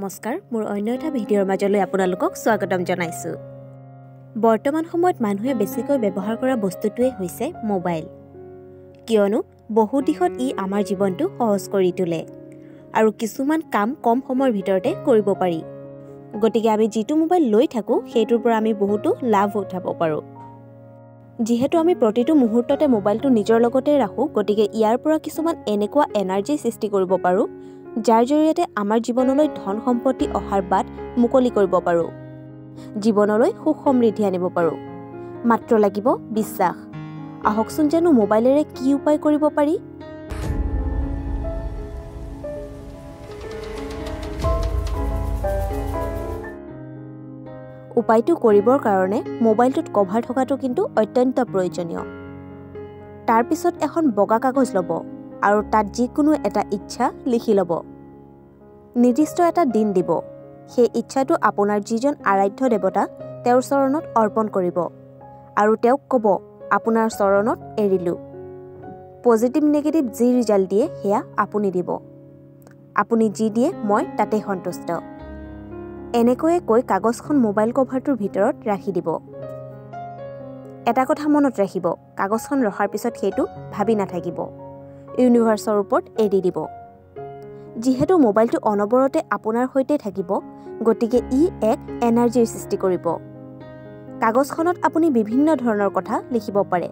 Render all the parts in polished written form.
নমস্কাৰ মোৰ অন্য এটা ভিডিঅ'ৰ মাজলৈ আপোনালোকক স্বাগতম জনাইছো। বৰ্তমান সময়ত মানুহে বেছিকৈ ব্যৱহাৰ কৰা বস্তুটোৱে হৈছে মোবাইল। কিয়নো বহু দিশত ই আমাৰ জীৱনটো সহজ কৰি তোলে আৰু কিছুমান কাম কম সময়ৰ ভিতৰতে কৰিব পাৰি। গতিকে আমি যিটো মোবাইল লৈ থাকো সেইটোৰ পৰা আমি বহুতো লাভ উঠাব পাৰো। যিহেতু আমি প্ৰতিটো মুহূৰ্ততে মোবাইলটো নিজৰ লগতে ৰাখো, গতিকে ইয়াৰ পৰা কিছুমান এনেকুৱা এনাৰ্জি সৃষ্টি কৰিব পাৰো যাৰ জৰিয়তে আমাৰ জীৱনলৈ ধন সম্পত্তি অহাৰ বাট মুকলি কৰিব পাৰো। জীৱনলৈ সুখ সমৃদ্ধি আনিব পাৰো। মাত্ৰ লাগিব বিশ্বাস। আহকচোন জানো মোবাইলেৰে কি উপায় কৰিব পাৰি। উপায়টো কৰিবৰ কাৰণে মোবাইলটোত কভাৰ থকাটো কিন্তু অত্যন্ত প্ৰয়োজনীয়। তাৰ পিছত এখন বগা কাগজ ল'ব আৰু তাত যিকোনো এটা ইচ্ছা লিখি ল'ব। নিৰ্দিষ্ট এটা দিন দিব। সেই ইচ্ছাটো আপোনাৰ যিজন আৰাধ্য দেৱতা তেওঁৰ চৰণত অৰ্পণ কৰিব আৰু তেওঁক ক'ব আপোনাৰ চৰণত এৰিলোঁ। পজিটিভ নেগেটিভ যি ৰিজাল্ট দিয়ে সেয়া আপুনি দিব। আপুনি যি দিয়ে মই তাতে সন্তুষ্ট। এনেকৈয়ে কৈ কাগজখন মোবাইল কভাৰটোৰ ভিতৰত ৰাখি দিব। এটা কথা মনত ৰাখিব, কাগজখন ৰখাৰ পিছত সেইটো ভাবি নাথাকিব। ইউনিভাৰ্ছৰ ওপৰত এৰি দিব। যিহেতু মোবাইলটো অনবৰতে আপোনাৰ সৈতে থাকিব, গতিকে ই এক এনাৰ্জিৰ সৃষ্টি কৰিব। কাগজখনত আপুনি বিভিন্ন ধৰণৰ কথা লিখিব পাৰে।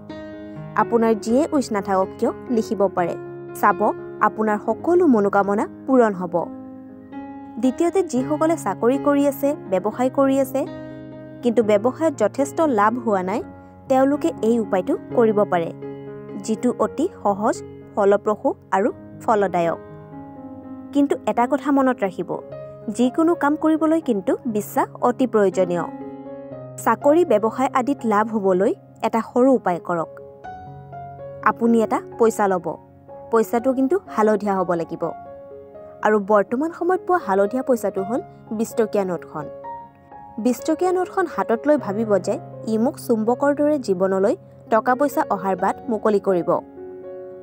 আপোনাৰ যিয়ে উইচ নাথাকক কিয় লিখিব পাৰে। চাব আপোনাৰ সকলো মনোকামনা পূৰণ হ'ব। দ্বিতীয়তে, যিসকলে চাকৰি কৰি আছে, ব্যৱসায় কৰি আছে, কিন্তু ব্যৱসায়ত যথেষ্ট লাভ হোৱা নাই, তেওঁলোকে এই উপায়টো কৰিব পাৰে, যিটো অতি সহজ, ফলপ্ৰসূ আৰু ফলদায়ক। কিন্তু এটা কথা মনত ৰাখিব, যিকোনো কাম কৰিবলৈ কিন্তু বিশ্বাস অতি প্ৰয়োজনীয়। চাকৰি, ব্যৱসায় আদিত লাভ হ'বলৈ এটা সৰু উপায় কৰক। আপুনি এটা পইচা ল'ব। পইচাটো কিন্তু হালধীয়া হ'ব লাগিব। আৰু বৰ্তমান সময়ত পোৱা হালধীয়া পইচাটো হ'ল 20 টকীয়া নোটখন। 20 টকীয়া নোটখন হাতত লৈ ভাবিব যে ই মোক চুম্বকৰ দৰে জীৱনলৈ টকা পইচা অহাৰ বাট মুকলি কৰিব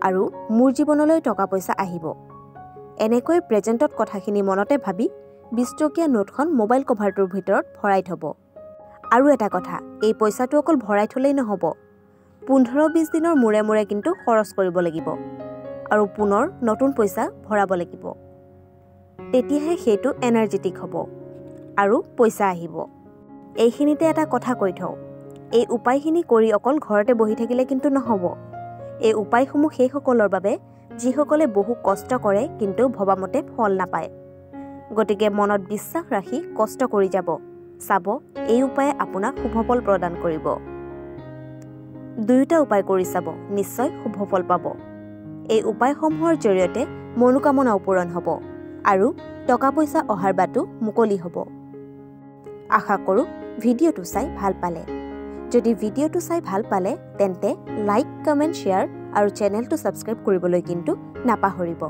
আৰু মোৰ জীৱনলৈ টকা পইচা আহিব। এনেকৈ প্ৰেজেণ্টত কথাখিনি মনতে ভাবি 20 টকীয়া নোটখন মোবাইল কভাৰটোৰ ভিতৰত ভৰাই থ'ব। আৰু এটা কথা, এই পইচাটো অকল ভৰাই থ'লেই নহ'ব। 15-20 দিনৰ মূৰে মূৰে কিন্তু খৰচ কৰিব লাগিব আৰু পুনৰ নতুন পইচা ভৰাব লাগিব। তেতিয়াহে সেইটো এনাৰ্জেটিক হ'ব আৰু পইচা আহিব। এইখিনিতে এটা কথা কৈ থওঁ, এই উপায়খিনি কৰি অকল ঘৰতে বহি থাকিলে কিন্তু নহ'ব। এই উপায়সমূহ সেইসকলৰ বাবে যিসকলে বহু কষ্ট কৰে কিন্তু ভবামতে ফল নাপায়। গতিকে মনত বিশ্বাস ৰাখি কষ্ট কৰি যাব। চাব এই উপায়ে আপোনাক শুভফল প্ৰদান কৰিব। দুয়োটা উপায় কৰি চাব, নিশ্চয় শুভফল পাব। এই উপায়সমূহৰ জৰিয়তে মনোকামনাও পূৰণ হ'ব আৰু টকা পইচা অহাৰ বাটো মুকলি হ'ব। আশা কৰোঁ ভিডিঅ'টো চাই ভাল পালে। যদি ভিডিঅ'টো চাই ভাল পালে তেন্তে লাইক, কমেণ্ট, শ্বেয়াৰ আৰু চেনেলটো ছাবস্ক্ৰাইব কৰিবলৈ কিন্তু নাপাহৰিব।